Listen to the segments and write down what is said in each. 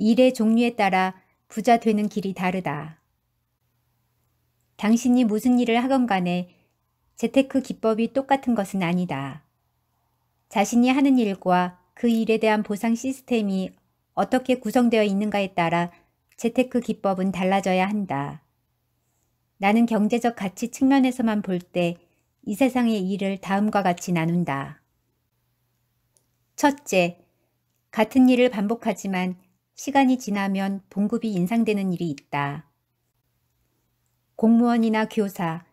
일의 종류에 따라 부자 되는 길이 다르다. 당신이 무슨 일을 하건 간에 재테크 기법이 똑같은 것은 아니다. 자신이 하는 일과 그 일에 대한 보상 시스템이 어떻게 구성되어 있는가에 따라 재테크 기법은 달라져야 한다. 나는 경제적 가치 측면에서만 볼 때 이 세상의 일을 다음과 같이 나눈다. 첫째, 같은 일을 반복하지만 시간이 지나면 봉급이 인상되는 일이 있다. 공무원이나 교사,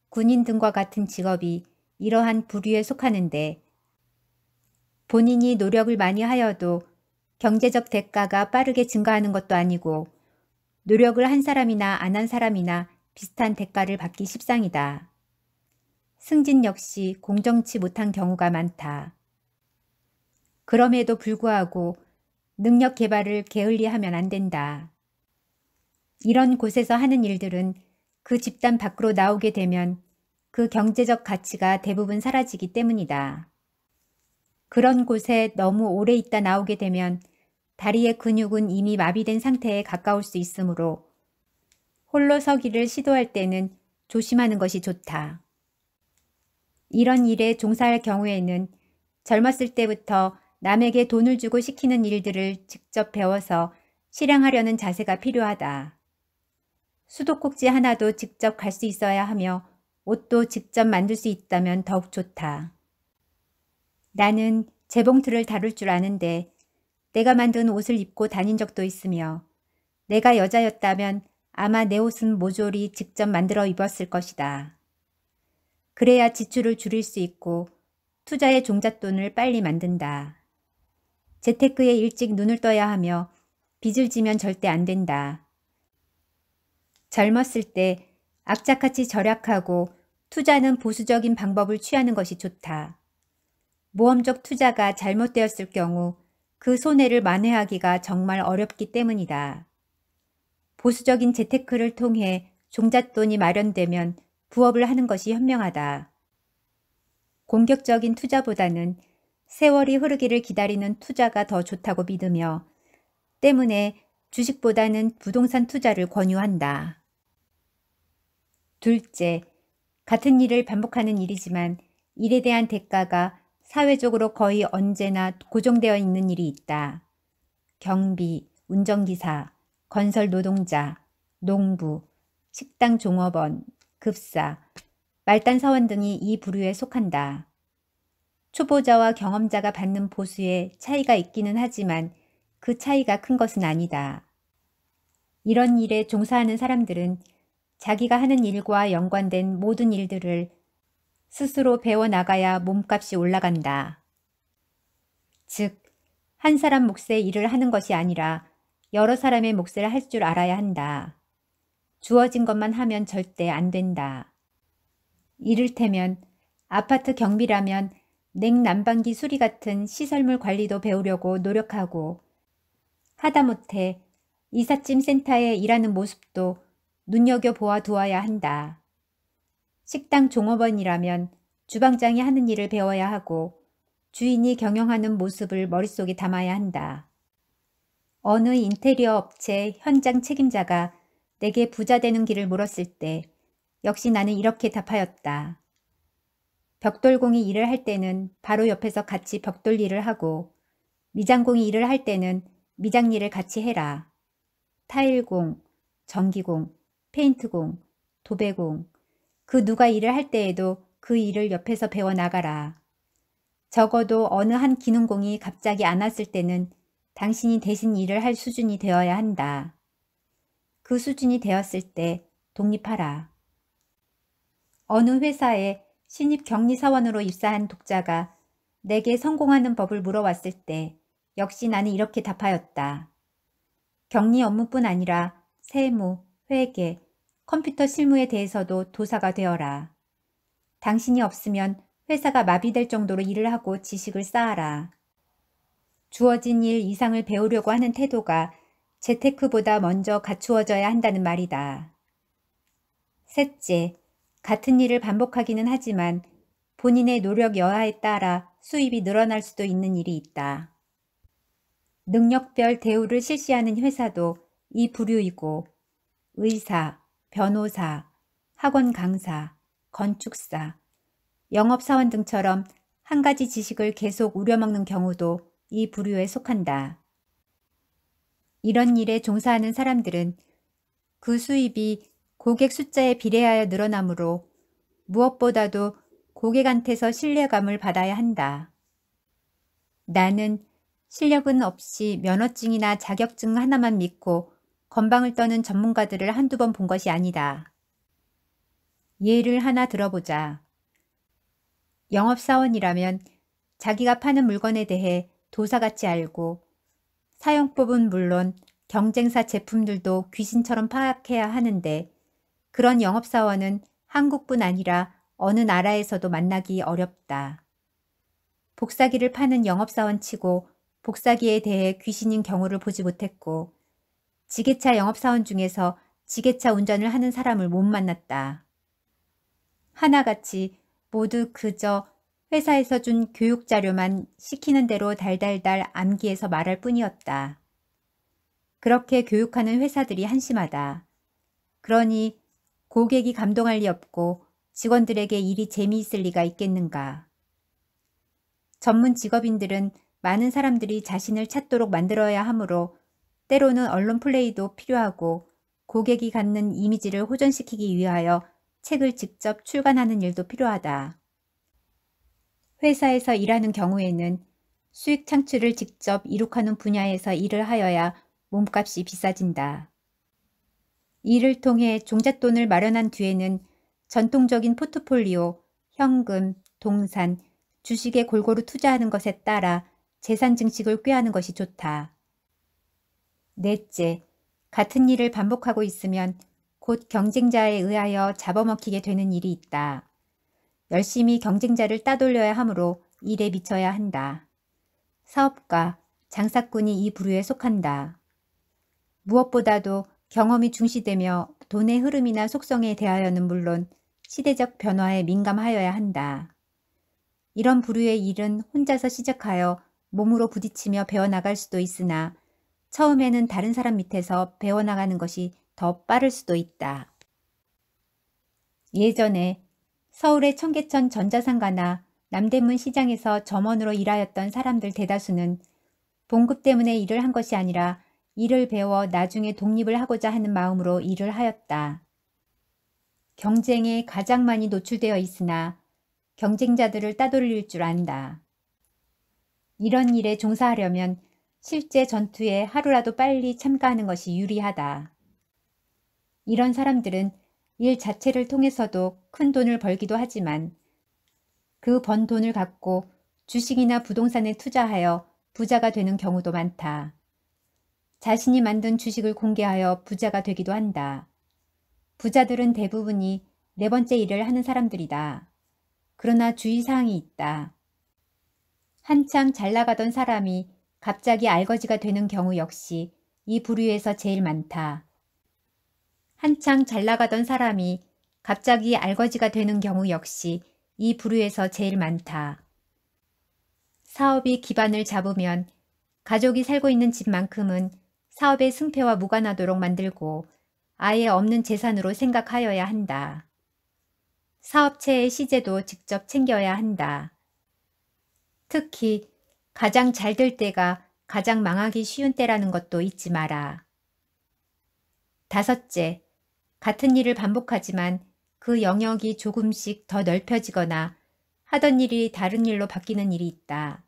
군인 등과 같은 직업이 이러한 부류에 속하는데 본인이 노력을 많이 하여도 경제적 대가가 빠르게 증가하는 것도 아니고 노력을 한 사람이나 안 한 사람이나 비슷한 대가를 받기 십상이다. 승진 역시 공정치 못한 경우가 많다. 그럼에도 불구하고 능력 개발을 게을리하면 안 된다. 이런 곳에서 하는 일들은 그 집단 밖으로 나오게 되면 그 경제적 가치가 대부분 사라지기 때문이다. 그런 곳에 너무 오래 있다 나오게 되면 다리의 근육은 이미 마비된 상태에 가까울 수 있으므로 홀로 서기를 시도할 때는 조심하는 것이 좋다. 이런 일에 종사할 경우에는 젊었을 때부터 남에게 돈을 주고 시키는 일들을 직접 배워서 실행하려는 자세가 필요하다. 수도꼭지 하나도 직접 갈 수 있어야 하며 옷도 직접 만들 수 있다면 더욱 좋다. 나는 재봉틀을 다룰 줄 아는데 내가 만든 옷을 입고 다닌 적도 있으며 내가 여자였다면 아마 내 옷은 모조리 직접 만들어 입었을 것이다. 그래야 지출을 줄일 수 있고 투자의 종잣돈을 빨리 만든다. 재테크에 일찍 눈을 떠야 하며 빚을 지면 절대 안 된다. 젊었을 때 악착같이 절약하고 투자는 보수적인 방법을 취하는 것이 좋다. 모험적 투자가 잘못되었을 경우 그 손해를 만회하기가 정말 어렵기 때문이다. 보수적인 재테크를 통해 종잣돈이 마련되면 부업을 하는 것이 현명하다. 공격적인 투자보다는 세월이 흐르기를 기다리는 투자가 더 좋다고 믿으며 때문에 주식보다는 부동산 투자를 권유한다. 둘째, 같은 일을 반복하는 일이지만 일에 대한 대가가 사회적으로 거의 언제나 고정되어 있는 일이 있다. 경비, 운전기사, 건설 노동자, 농부, 식당 종업원, 급사, 말단 사원 등이 이 부류에 속한다. 초보자와 경험자가 받는 보수에 차이가 있기는 하지만 그 차이가 큰 것은 아니다. 이런 일에 종사하는 사람들은 자기가 하는 일과 연관된 모든 일들을 스스로 배워나가야 몸값이 올라간다. 즉, 한 사람 몫의 일을 하는 것이 아니라 여러 사람의 몫을 할 줄 알아야 한다. 주어진 것만 하면 절대 안 된다. 이를테면 아파트 경비라면 냉난방기 수리 같은 시설물 관리도 배우려고 노력하고 하다못해 이삿짐 센터에 일하는 모습도 눈여겨보아 두어야 한다. 식당 종업원이라면 주방장이 하는 일을 배워야 하고 주인이 경영하는 모습을 머릿속에 담아야 한다. 어느 인테리어 업체 현장 책임자가 내게 부자 되는 길을 물었을 때 역시 나는 이렇게 답하였다. 벽돌공이 일을 할 때는 바로 옆에서 같이 벽돌 일을 하고 미장공이 일을 할 때는 미장 일을 같이 해라. 타일공, 전기공, 페인트공, 도배공, 그 누가 일을 할 때에도 그 일을 옆에서 배워나가라. 적어도 어느 한 기능공이 갑자기 안 왔을 때는 당신이 대신 일을 할 수준이 되어야 한다. 그 수준이 되었을 때 독립하라. 어느 회사에 신입 격리사원으로 입사한 독자가 내게 성공하는 법을 물어왔을 때 역시 나는 이렇게 답하였다. 격리 업무뿐 아니라 세무, 회계, 컴퓨터 실무에 대해서도 도사가 되어라. 당신이 없으면 회사가 마비될 정도로 일을 하고 지식을 쌓아라. 주어진 일 이상을 배우려고 하는 태도가 재테크보다 먼저 갖추어져야 한다는 말이다. 셋째, 같은 일을 반복하기는 하지만 본인의 노력 여하에 따라 수입이 늘어날 수도 있는 일이 있다. 능력별 대우를 실시하는 회사도 이 부류이고 의사, 변호사, 학원 강사, 건축사, 영업사원 등처럼 한 가지 지식을 계속 우려먹는 경우도 이 부류에 속한다. 이런 일에 종사하는 사람들은 그 수입이 고객 숫자에 비례하여 늘어나므로 무엇보다도 고객한테서 신뢰감을 받아야 한다. 나는 실력은 없이 면허증이나 자격증 하나만 믿고 건방을 떠는 전문가들을 한두 번 본 것이 아니다. 예를 하나 들어보자. 영업사원이라면 자기가 파는 물건에 대해 도사같이 알고 사용법은 물론 경쟁사 제품들도 귀신처럼 파악해야 하는데 그런 영업사원은 한국뿐 아니라 어느 나라에서도 만나기 어렵다. 복사기를 파는 영업사원 치고 복사기에 대해 귀신인 경우를 보지 못했고 지게차 영업사원 중에서 지게차 운전을 하는 사람을 못 만났다. 하나같이 모두 그저 회사에서 준 교육자료만 시키는 대로 달달달 암기해서 말할 뿐이었다. 그렇게 교육하는 회사들이 한심하다. 그러니 고객이 감동할 리 없고 직원들에게 일이 재미있을 리가 있겠는가. 전문 직업인들은 많은 사람들이 자신을 찾도록 만들어야 하므로 때로는 언론 플레이도 필요하고 고객이 갖는 이미지를 호전시키기 위하여 책을 직접 출간하는 일도 필요하다. 회사에서 일하는 경우에는 수익 창출을 직접 이룩하는 분야에서 일을 하여야 몸값이 비싸진다. 이를 통해 종잣돈을 마련한 뒤에는 전통적인 포트폴리오, 현금, 동산, 주식에 골고루 투자하는 것에 따라 재산 증식을 꾀하는 것이 좋다. 넷째, 같은 일을 반복하고 있으면 곧 경쟁자에 의하여 잡아먹히게 되는 일이 있다. 열심히 경쟁자를 따돌려야 하므로 일에 미쳐야 한다. 사업가, 장사꾼이 이 부류에 속한다. 무엇보다도 경험이 중시되며 돈의 흐름이나 속성에 대하여는 물론 시대적 변화에 민감하여야 한다. 이런 부류의 일은 혼자서 시작하여 몸으로 부딪히며 배워나갈 수도 있으나 처음에는 다른 사람 밑에서 배워나가는 것이 더 빠를 수도 있다. 예전에 서울의 청계천 전자상가나 남대문 시장에서 점원으로 일하였던 사람들 대다수는 봉급 때문에 일을 한 것이 아니라 일을 배워 나중에 독립을 하고자 하는 마음으로 일을 하였다. 경쟁에 가장 많이 노출되어 있으나 경쟁자들을 따돌릴 줄 안다. 이런 일에 종사하려면 실제 전투에 하루라도 빨리 참가하는 것이 유리하다. 이런 사람들은 일 자체를 통해서도 큰 돈을 벌기도 하지만 그 번 돈을 갖고 주식이나 부동산에 투자하여 부자가 되는 경우도 많다. 자신이 만든 주식을 공개하여 부자가 되기도 한다. 부자들은 대부분이 네 번째 일을 하는 사람들이다. 그러나 주의사항이 있다. 한창 잘 나가던 사람이 갑자기 알거지가 되는 경우 역시 이 부류에서 제일 많다. 한창 잘 나가던 사람이 갑자기 알거지가 되는 경우 역시 이 부류에서 제일 많다. 사업이 기반을 잡으면 가족이 살고 있는 집만큼은 사업의 승패와 무관하도록 만들고 아예 없는 재산으로 생각하여야 한다. 사업체의 시제도 직접 챙겨야 한다. 특히 가장 잘 될 때가 가장 망하기 쉬운 때라는 것도 잊지 마라. 다섯째, 같은 일을 반복하지만 그 영역이 조금씩 더 넓혀지거나 하던 일이 다른 일로 바뀌는 일이 있다.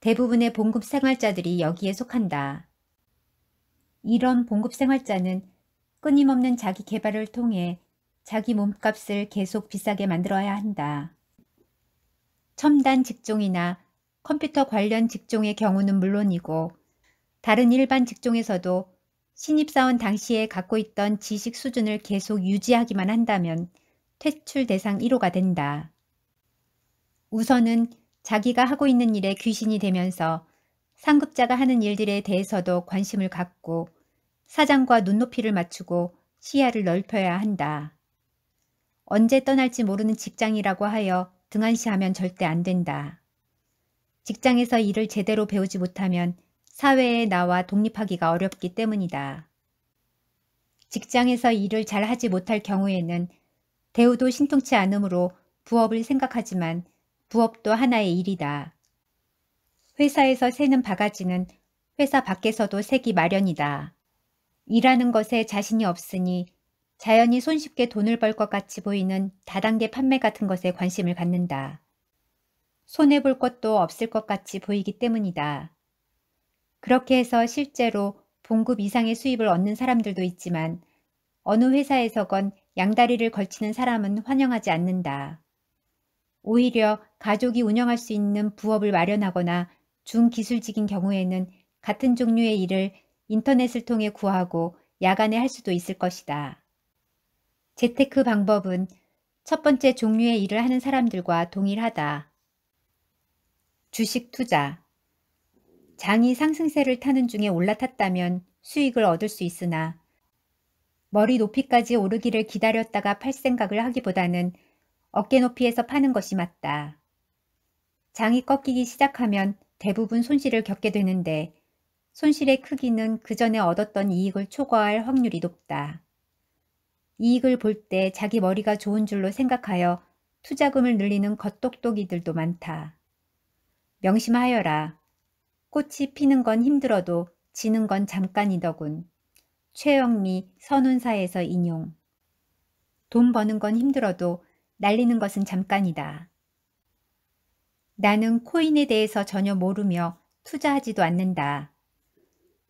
대부분의 봉급 생활자들이 여기에 속한다. 이런 봉급 생활자는 끊임없는 자기 개발을 통해 자기 몸값을 계속 비싸게 만들어야 한다. 첨단 직종이나 컴퓨터 관련 직종의 경우는 물론이고 다른 일반 직종에서도 신입사원 당시에 갖고 있던 지식 수준을 계속 유지하기만 한다면 퇴출 대상 1호가 된다. 우선은 자기가 하고 있는 일에 귀신이 되면서 상급자가 하는 일들에 대해서도 관심을 갖고 사장과 눈높이를 맞추고 시야를 넓혀야 한다. 언제 떠날지 모르는 직장이라고 하여 등한시하면 절대 안 된다. 직장에서 일을 제대로 배우지 못하면 사회에 나와 독립하기가 어렵기 때문이다. 직장에서 일을 잘 하지 못할 경우에는 대우도 신통치 않으므로 부업을 생각하지만 부업도 하나의 일이다. 회사에서 새는 바가지는 회사 밖에서도 새기 마련이다. 일하는 것에 자신이 없으니 자연히 손쉽게 돈을 벌 것 같이 보이는 다단계 판매 같은 것에 관심을 갖는다. 손해볼 것도 없을 것 같이 보이기 때문이다. 그렇게 해서 실제로 봉급 이상의 수입을 얻는 사람들도 있지만 어느 회사에서건 양다리를 걸치는 사람은 환영하지 않는다. 오히려 가족이 운영할 수 있는 부업을 마련하거나 중기술직인 경우에는 같은 종류의 일을 인터넷을 통해 구하고 야간에 할 수도 있을 것이다. 재테크 방법은 첫 번째 종류의 일을 하는 사람들과 동일하다. 주식 투자. 장이 상승세를 타는 중에 올라탔다면 수익을 얻을 수 있으나 머리 높이까지 오르기를 기다렸다가 팔 생각을 하기보다는 어깨 높이에서 파는 것이 맞다. 장이 꺾이기 시작하면 대부분 손실을 겪게 되는데 손실의 크기는 그 전에 얻었던 이익을 초과할 확률이 높다. 이익을 볼 때 자기 머리가 좋은 줄로 생각하여 투자금을 늘리는 겉똑똑이들도 많다. 명심하여라. 꽃이 피는 건 힘들어도 지는 건 잠깐이더군. 최영미 선운사에서 인용. 돈 버는 건 힘들어도 날리는 것은 잠깐이다. 나는 코인에 대해서 전혀 모르며 투자하지도 않는다.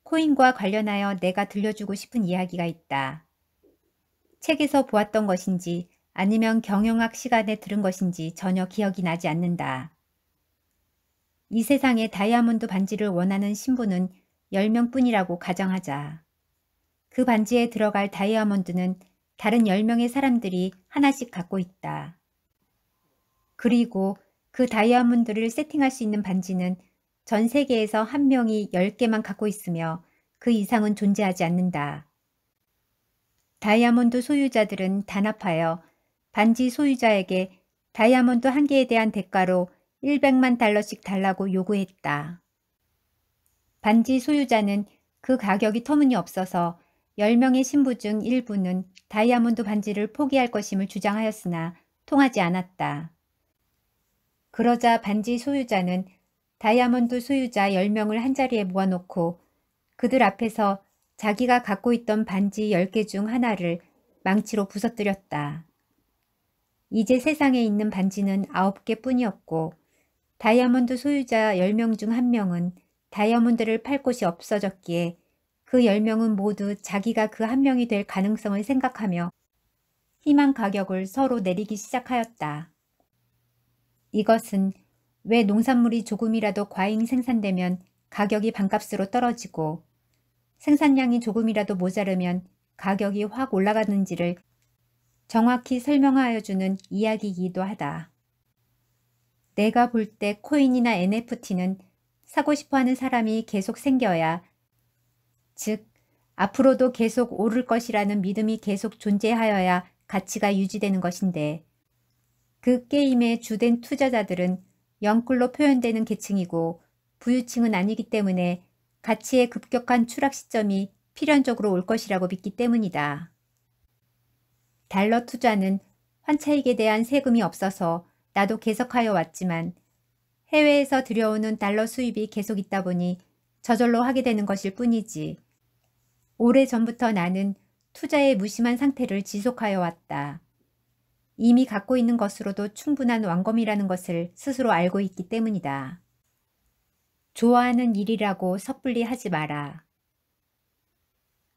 코인과 관련하여 내가 들려주고 싶은 이야기가 있다. 책에서 보았던 것인지 아니면 경영학 시간에 들은 것인지 전혀 기억이 나지 않는다. 이 세상에 다이아몬드 반지를 원하는 신부는 10명뿐이라고 가정하자. 그 반지에 들어갈 다이아몬드는 다른 10명의 사람들이 하나씩 갖고 있다. 그리고 그 다이아몬드를 세팅할 수 있는 반지는 전 세계에서 한 명이 10개만 갖고 있으며 그 이상은 존재하지 않는다. 다이아몬드 소유자들은 단합하여 반지 소유자에게 다이아몬드 한 개에 대한 대가로 100만 달러씩 달라고 요구했다. 반지 소유자는 그 가격이 터무니없어서 10명의 신부 중 일부는 다이아몬드 반지를 포기할 것임을 주장하였으나 통하지 않았다. 그러자 반지 소유자는 다이아몬드 소유자 10명을 한자리에 모아놓고 그들 앞에서 자기가 갖고 있던 반지 10개 중 하나를 망치로 부서뜨렸다. 이제 세상에 있는 반지는 9개 뿐이었고 다이아몬드 소유자 10명 중 1명은 다이아몬드를 팔 곳이 없어졌기에 그 10명은 모두 자기가 그 한 명이 될 가능성을 생각하며 희망 가격을 서로 내리기 시작하였다. 이것은 왜 농산물이 조금이라도 과잉 생산되면 가격이 반값으로 떨어지고 생산량이 조금이라도 모자르면 가격이 확 올라가는지를 정확히 설명하여 주는 이야기이기도 하다. 내가 볼 때 코인이나 NFT는 사고 싶어하는 사람이 계속 생겨야, 즉 앞으로도 계속 오를 것이라는 믿음이 계속 존재하여야 가치가 유지되는 것인데 그 게임의 주된 투자자들은 영끌로 표현되는 계층이고 부유층은 아니기 때문에 가치의 급격한 추락 시점이 필연적으로 올 것이라고 믿기 때문이다. 달러 투자는 환차익에 대한 세금이 없어서 나도 계속하여 왔지만 해외에서 들여오는 달러 수입이 계속 있다 보니 저절로 하게 되는 것일 뿐이지. 오래전부터 나는 투자의 무심한 상태를 지속하여 왔다. 이미 갖고 있는 것으로도 충분한 완검이라는 것을 스스로 알고 있기 때문이다. 좋아하는 일이라고 섣불리 하지 마라.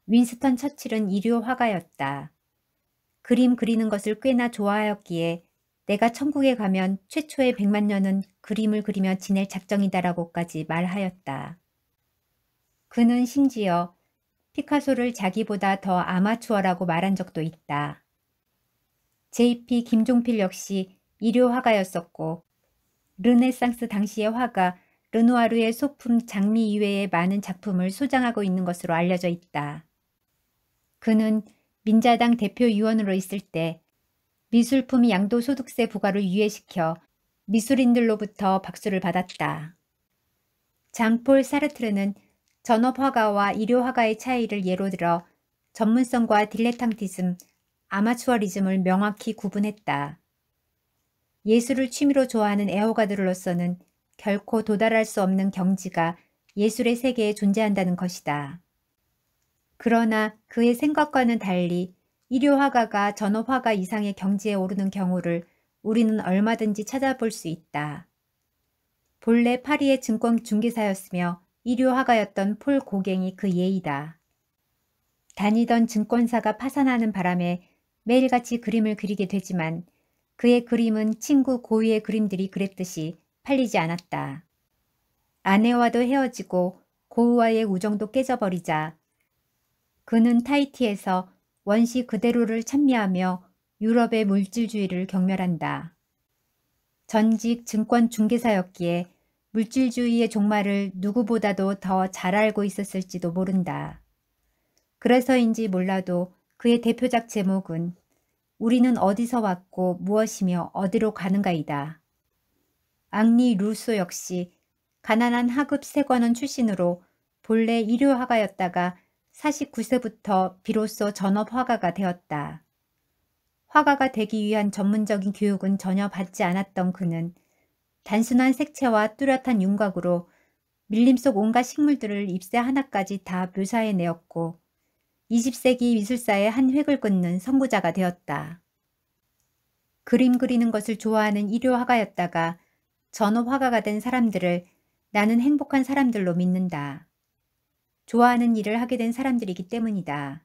윈스턴 처칠은 이류 화가였다. 그림 그리는 것을 꽤나 좋아하였기에 내가 천국에 가면 최초의 100만 년은 그림을 그리며 지낼 작정이다라고까지 말하였다. 그는 심지어 피카소를 자기보다 더 아마추어라고 말한 적도 있다. J.P. 김종필 역시 이류 화가였었고 르네상스 당시의 화가 르누아르의 소품 장미 이외의 많은 작품을 소장하고 있는 것으로 알려져 있다. 그는 민자당 대표위원으로 있을 때 미술품 양도소득세 부과를 유예시켜 미술인들로부터 박수를 받았다. 장폴 사르트르는 전업화가와 일요화가의 차이를 예로 들어 전문성과 딜레탕티즘, 아마추어리즘을 명확히 구분했다. 예술을 취미로 좋아하는 애호가들로서는 결코 도달할 수 없는 경지가 예술의 세계에 존재한다는 것이다. 그러나 그의 생각과는 달리 일요화가가 전업화가 이상의 경지에 오르는 경우를 우리는 얼마든지 찾아볼 수 있다. 본래 파리의 증권 중개사였으며 일요화가였던 폴 고갱이 그 예이다. 다니던 증권사가 파산하는 바람에 매일같이 그림을 그리게 되지만 그의 그림은 친구 고유의 그림들이 그랬듯이 팔리지 않았다. 아내와도 헤어지고 고우와의 우정도 깨져버리자 그는 타히티에서 원시 그대로를 찬미하며 유럽의 물질주의를 경멸한다. 전직 증권 중개사였기에 물질주의의 종말을 누구보다도 더 잘 알고 있었을지도 모른다. 그래서인지 몰라도 그의 대표작 제목은 우리는 어디서 왔고 무엇이며 어디로 가는가이다. 앙리 루소 역시 가난한 하급 세관원 출신으로 본래 일요화가였다가 49세부터 비로소 전업화가가 되었다. 화가가 되기 위한 전문적인 교육은 전혀 받지 않았던 그는 단순한 색채와 뚜렷한 윤곽으로 밀림 속 온갖 식물들을 잎새 하나까지 다 묘사해내었고 20세기 미술사의 한 획을 긋는 선구자가 되었다. 그림 그리는 것을 좋아하는 일요화가였다가 전업화가가 된 사람들을 나는 행복한 사람들로 믿는다. 좋아하는 일을 하게 된 사람들이기 때문이다.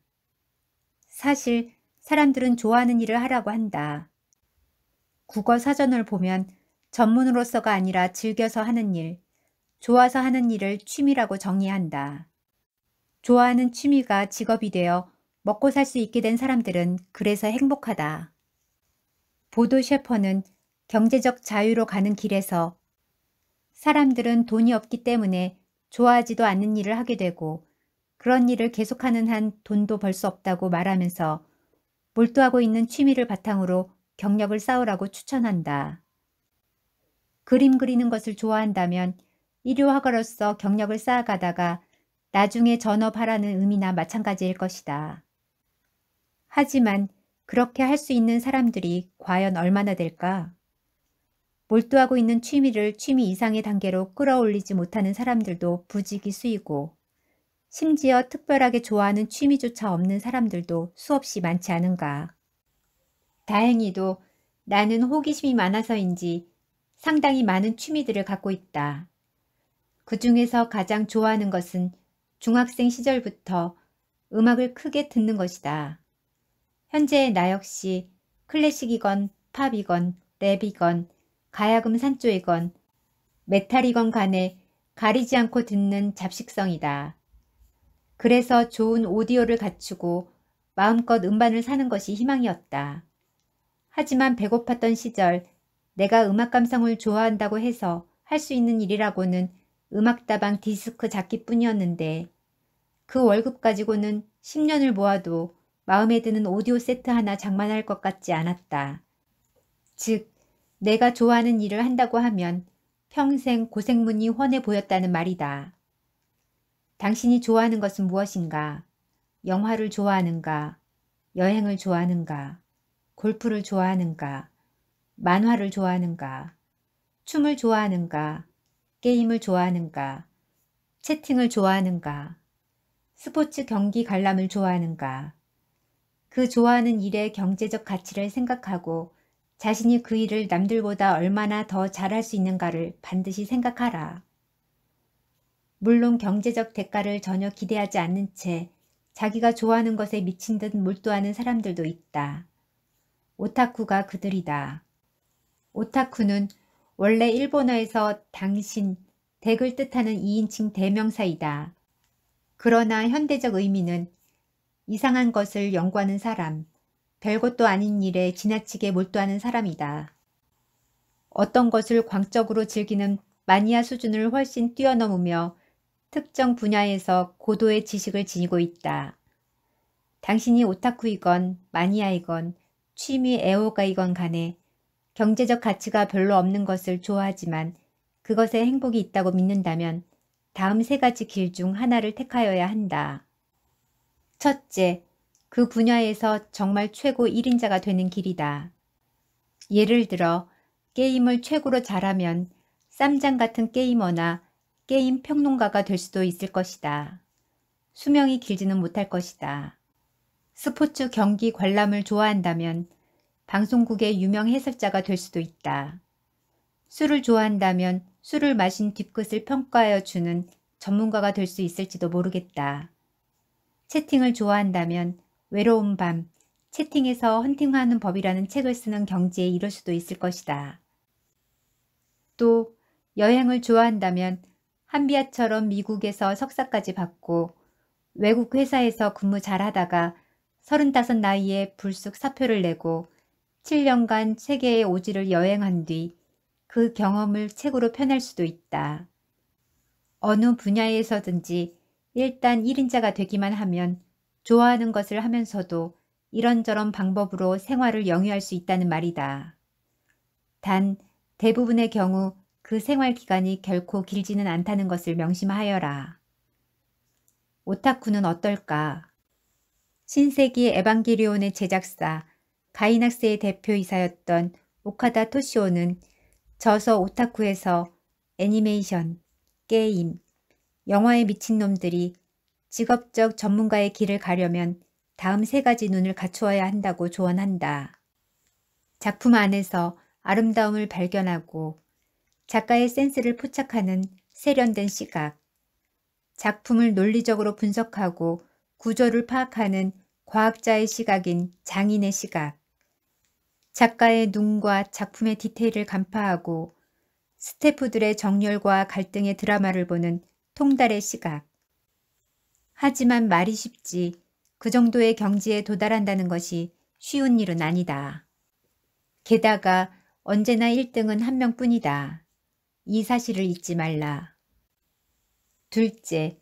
사실 사람들은 좋아하는 일을 하라고 한다. 국어 사전을 보면 전문으로서가 아니라 즐겨서 하는 일, 좋아서 하는 일을 취미라고 정의한다. 좋아하는 취미가 직업이 되어 먹고 살 수 있게 된 사람들은 그래서 행복하다. 보도 셰퍼는 경제적 자유로 가는 길에서 사람들은 돈이 없기 때문에 좋아하지도 않는 일을 하게 되고 그런 일을 계속하는 한 돈도 벌 수 없다고 말하면서 몰두하고 있는 취미를 바탕으로 경력을 쌓으라고 추천한다. 그림 그리는 것을 좋아한다면 일요화가로서 경력을 쌓아가다가 나중에 전업하라는 의미나 마찬가지일 것이다. 하지만 그렇게 할 수 있는 사람들이 과연 얼마나 될까? 몰두하고 있는 취미를 취미 이상의 단계로 끌어올리지 못하는 사람들도 부지기수이고 심지어 특별하게 좋아하는 취미조차 없는 사람들도 수없이 많지 않은가. 다행히도 나는 호기심이 많아서인지 상당히 많은 취미들을 갖고 있다. 그 중에서 가장 좋아하는 것은 중학생 시절부터 음악을 크게 듣는 것이다. 현재의 나 역시 클래식이건 팝이건 랩이건 가야금 산조이건 메탈이건 간에 가리지 않고 듣는 잡식성이다. 그래서 좋은 오디오를 갖추고 마음껏 음반을 사는 것이 희망이었다. 하지만 배고팠던 시절 내가 음악 감상을 좋아한다고 해서 할 수 있는 일이라고는 음악다방 디스크 잡기뿐이었는데 그 월급 가지고는 10년을 모아도 마음에 드는 오디오 세트 하나 장만할 것 같지 않았다. 즉, 내가 좋아하는 일을 한다고 하면 평생 고생문이 훤해 보였다는 말이다. 당신이 좋아하는 것은 무엇인가? 영화를 좋아하는가? 여행을 좋아하는가? 골프를 좋아하는가? 만화를 좋아하는가? 춤을 좋아하는가? 게임을 좋아하는가? 채팅을 좋아하는가? 스포츠 경기 관람을 좋아하는가? 그 좋아하는 일의 경제적 가치를 생각하고 자신이 그 일을 남들보다 얼마나 더 잘할 수 있는가를 반드시 생각하라. 물론 경제적 대가를 전혀 기대하지 않는 채 자기가 좋아하는 것에 미친 듯 몰두하는 사람들도 있다. 오타쿠가 그들이다. 오타쿠는 원래 일본어에서 당신, 덱을 뜻하는 2인칭 대명사이다. 그러나 현대적 의미는 이상한 것을 연구하는 사람, 별것도 아닌 일에 지나치게 몰두하는 사람이다. 어떤 것을 광적으로 즐기는 마니아 수준을 훨씬 뛰어넘으며 특정 분야에서 고도의 지식을 지니고 있다. 당신이 오타쿠이건 마니아이건 취미 애호가이건 간에 경제적 가치가 별로 없는 것을 좋아하지만 그것에 행복이 있다고 믿는다면 다음 세 가지 길 중 하나를 택하여야 한다. 첫째, 그 분야에서 정말 최고 1인자가 되는 길이다. 예를 들어 게임을 최고로 잘하면 쌈장 같은 게이머나 게임 평론가가 될 수도 있을 것이다. 수명이 길지는 못할 것이다. 스포츠 경기 관람을 좋아한다면 방송국의 유명 해설자가 될 수도 있다. 술을 좋아한다면 술을 마신 뒤끝을 평가하여 주는 전문가가 될 수 있을지도 모르겠다. 채팅을 좋아한다면 외로운 밤, 채팅에서 헌팅하는 법이라는 책을 쓰는 경지에 이를 수도 있을 것이다. 또 여행을 좋아한다면 한비아처럼 미국에서 석사까지 받고 외국 회사에서 근무 잘하다가 35 나이에 불쑥 사표를 내고 7년간 세계의 오지를 여행한 뒤 그 경험을 책으로 펴낼 수도 있다. 어느 분야에서든지 일단 1인자가 되기만 하면 좋아하는 것을 하면서도 이런저런 방법으로 생활을 영위할 수 있다는 말이다. 단 대부분의 경우 그 생활 기간이 결코 길지는 않다는 것을 명심하여라. 오타쿠는 어떨까? 신세기 에반게리온의 제작사 가이낙스의 대표이사였던 오카다 토시오는 저서 오타쿠에서 애니메이션, 게임, 영화에 미친 놈들이 직업적 전문가의 길을 가려면 다음 세 가지 눈을 갖추어야 한다고 조언한다. 작품 안에서 아름다움을 발견하고 작가의 센스를 포착하는 세련된 시각, 작품을 논리적으로 분석하고 구조를 파악하는 과학자의 시각인 장인의 시각, 작가의 눈과 작품의 디테일을 간파하고 스태프들의 정열과 갈등의 드라마를 보는 통달의 시각. 하지만 말이 쉽지 그 정도의 경지에 도달한다는 것이 쉬운 일은 아니다. 게다가 언제나 1등은 한 명뿐이다. 이 사실을 잊지 말라. 둘째,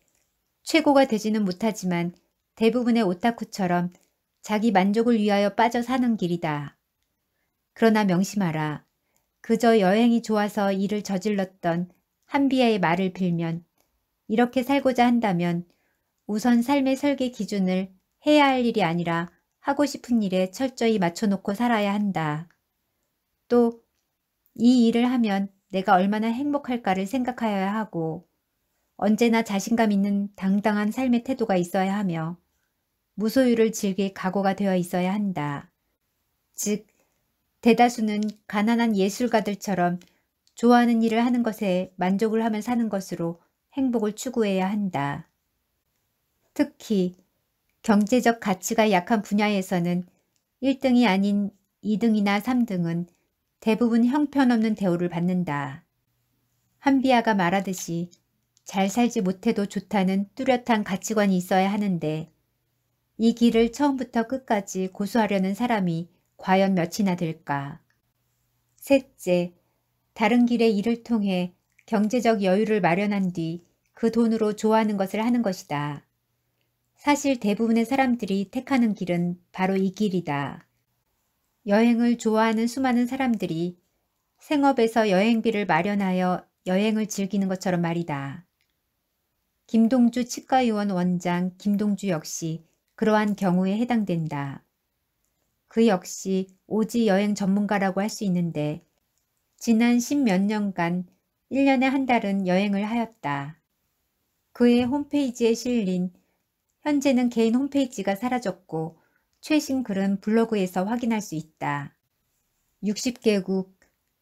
최고가 되지는 못하지만 대부분의 오타쿠처럼 자기 만족을 위하여 빠져 사는 길이다. 그러나 명심하라. 그저 여행이 좋아서 일을 저질렀던 한비아의 말을 빌면 이렇게 살고자 한다면 우선 삶의 설계 기준을 해야 할 일이 아니라 하고 싶은 일에 철저히 맞춰놓고 살아야 한다. 또 이 일을 하면 내가 얼마나 행복할까를 생각하여야 하고 언제나 자신감 있는 당당한 삶의 태도가 있어야 하며 무소유를 즐길 각오가 되어 있어야 한다. 즉 대다수는 가난한 예술가들처럼 좋아하는 일을 하는 것에 만족을 하며 사는 것으로 행복을 추구해야 한다. 특히 경제적 가치가 약한 분야에서는 1등이 아닌 2등이나 3등은 대부분 형편없는 대우를 받는다. 한비아가 말하듯이 잘 살지 못해도 좋다는 뚜렷한 가치관이 있어야 하는데 이 길을 처음부터 끝까지 고수하려는 사람이 과연 몇이나 될까? 셋째, 다른 길의 일을 통해 경제적 여유를 마련한 뒤 그 돈으로 좋아하는 것을 하는 것이다. 사실 대부분의 사람들이 택하는 길은 바로 이 길이다. 여행을 좋아하는 수많은 사람들이 생업에서 여행비를 마련하여 여행을 즐기는 것처럼 말이다. 김동주 치과의원 원장 김동주 역시 그러한 경우에 해당된다. 그 역시 오지 여행 전문가라고 할 수 있는데 지난 10몇 년간 1년에 한 달은 여행을 하였다. 그의 홈페이지에 실린 현재는 개인 홈페이지가 사라졌고 최신 글은 블로그에서 확인할 수 있다. 60개국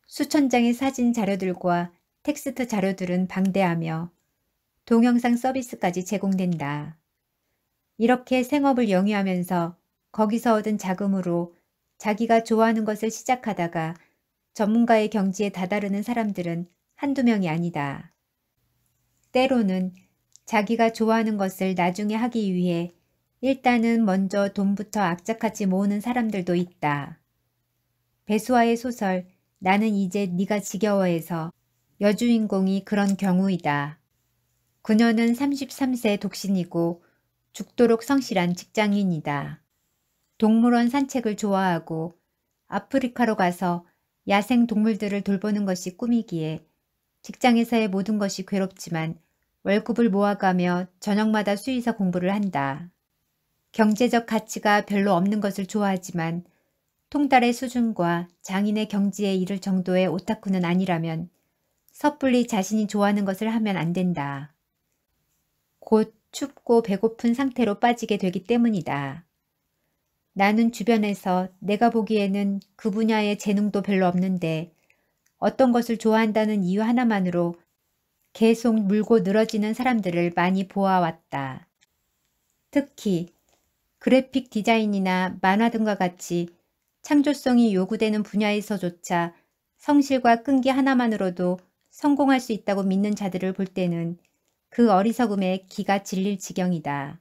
수천 장의 사진 자료들과 텍스트 자료들은 방대하며 동영상 서비스까지 제공된다. 이렇게 생업을 영위하면서 거기서 얻은 자금으로 자기가 좋아하는 것을 시작하다가 전문가의 경지에 다다르는 사람들은 한두 명이 아니다. 때로는 자기가 좋아하는 것을 나중에 하기 위해 일단은 먼저 돈부터 악착같이 모으는 사람들도 있다. 배수아의 소설 나는 이제 네가 지겨워에서 여주인공이 그런 경우이다. 그녀는 33세 독신이고 죽도록 성실한 직장인이다. 동물원 산책을 좋아하고 아프리카로 가서 야생 동물들을 돌보는 것이 꿈이기에 직장에서의 모든 것이 괴롭지만 월급을 모아가며 저녁마다 수의사 공부를 한다. 경제적 가치가 별로 없는 것을 좋아하지만 통달의 수준과 장인의 경지에 이를 정도의 오타쿠는 아니라면 섣불리 자신이 좋아하는 것을 하면 안 된다. 곧 춥고 배고픈 상태로 빠지게 되기 때문이다. 나는 주변에서 내가 보기에는 그 분야에 재능도 별로 없는데 어떤 것을 좋아한다는 이유 하나만으로 계속 물고 늘어지는 사람들을 많이 보아왔다. 특히 그래픽 디자인이나 만화 등과 같이 창조성이 요구되는 분야에서조차 성실과 끈기 하나만으로도 성공할 수 있다고 믿는 자들을 볼 때는 그 어리석음에 기가 질릴 지경이다.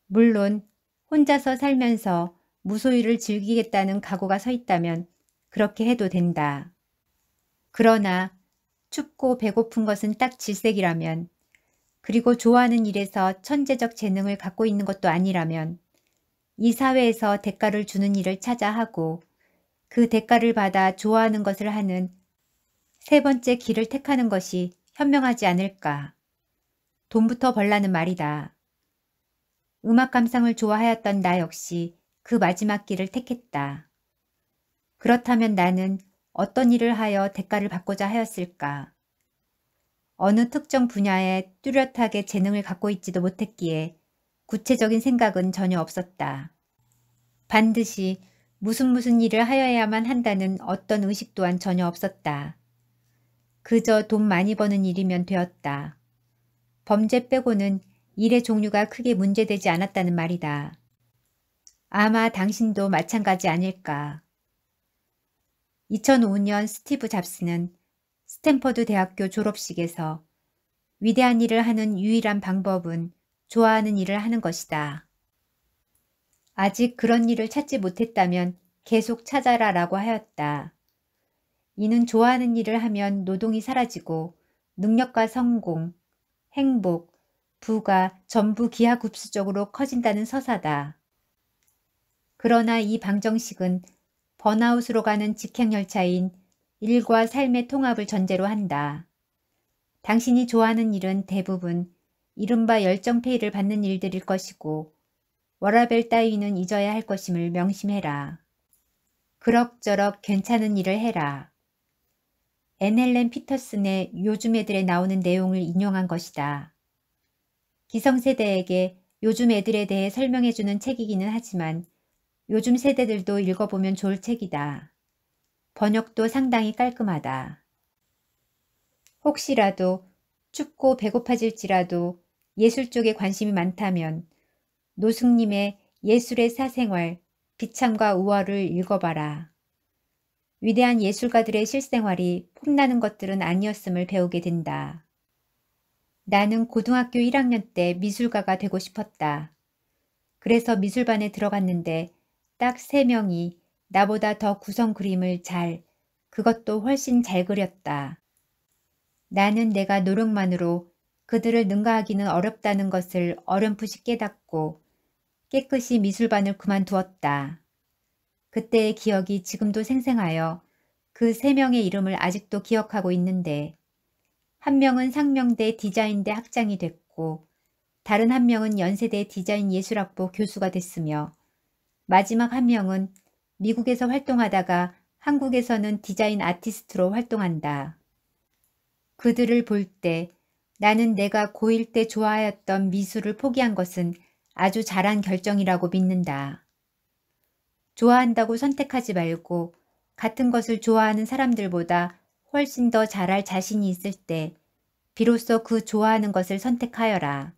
물론 혼자서 살면서 무소유를 즐기겠다는 각오가 서 있다면 그렇게 해도 된다. 그러나 춥고 배고픈 것은 딱 질색이라면, 그리고 좋아하는 일에서 천재적 재능을 갖고 있는 것도 아니라면 이 사회에서 대가를 주는 일을 찾아 하고 그 대가를 받아 좋아하는 것을 하는 세 번째 길을 택하는 것이 현명하지 않을까. 돈부터 벌라는 말이다. 음악 감상을 좋아하였던 나 역시 그 마지막 길을 택했다. 그렇다면 나는 어떤 일을 하여 대가를 받고자 하였을까? 어느 특정 분야에 뚜렷하게 재능을 갖고 있지도 못했기에 구체적인 생각은 전혀 없었다. 반드시 무슨 일을 하여야만 한다는 어떤 의식 또한 전혀 없었다. 그저 돈 많이 버는 일이면 되었다. 범죄 빼고는 일의 종류가 크게 문제되지 않았다는 말이다. 아마 당신도 마찬가지 아닐까. 2005년 스티브 잡스는 스탠퍼드 대학교 졸업식에서 위대한 일을 하는 유일한 방법은 좋아하는 일을 하는 것이다. 아직 그런 일을 찾지 못했다면 계속 찾아라 라고 하였다. 이는 좋아하는 일을 하면 노동이 사라지고 능력과 성공, 행복, 부가 전부 기하급수적으로 커진다는 서사다. 그러나 이 방정식은 번아웃으로 가는 직행열차인 일과 삶의 통합을 전제로 한다. 당신이 좋아하는 일은 대부분 이른바 열정페이를 받는 일들일 것이고 워라밸 따위는 잊어야 할 것임을 명심해라. 그럭저럭 괜찮은 일을 해라. 앤헬렌 피터슨의 요즘 애들에 나오는 내용을 인용한 것이다. 기성세대에게 요즘 애들에 대해 설명해주는 책이기는 하지만 요즘 세대들도 읽어보면 좋을 책이다. 번역도 상당히 깔끔하다. 혹시라도 춥고 배고파질지라도 예술 쪽에 관심이 많다면 노숙님의 예술의 사생활, 비참과 우월을 읽어봐라. 위대한 예술가들의 실생활이 폼나는 것들은 아니었음을 배우게 된다. 나는 고등학교 1학년 때 미술가가 되고 싶었다. 그래서 미술반에 들어갔는데 딱 3명이 나보다 더 구성 그림을 그것도 훨씬 잘 그렸다. 나는 내가 노력만으로 그들을 능가하기는 어렵다는 것을 어렴풋이 깨닫고 깨끗이 미술반을 그만두었다. 그때의 기억이 지금도 생생하여 그 3명의 이름을 아직도 기억하고 있는데 한 명은 상명대 디자인대 학장이 됐고 다른 한 명은 연세대 디자인 예술학부 교수가 됐으며 마지막 한 명은 미국에서 활동하다가 한국에서는 디자인 아티스트로 활동한다. 그들을 볼 때 나는 내가 고1 때 좋아하였던 미술을 포기한 것은 아주 잘한 결정이라고 믿는다. 좋아한다고 선택하지 말고 같은 것을 좋아하는 사람들보다 훨씬 더 잘할 자신이 있을 때 비로소 그 좋아하는 것을 선택하여라.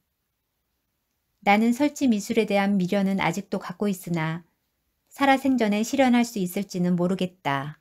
나는 설치 미술에 대한 미련은 아직도 갖고 있으나 살아생전에 실현할 수 있을지는 모르겠다.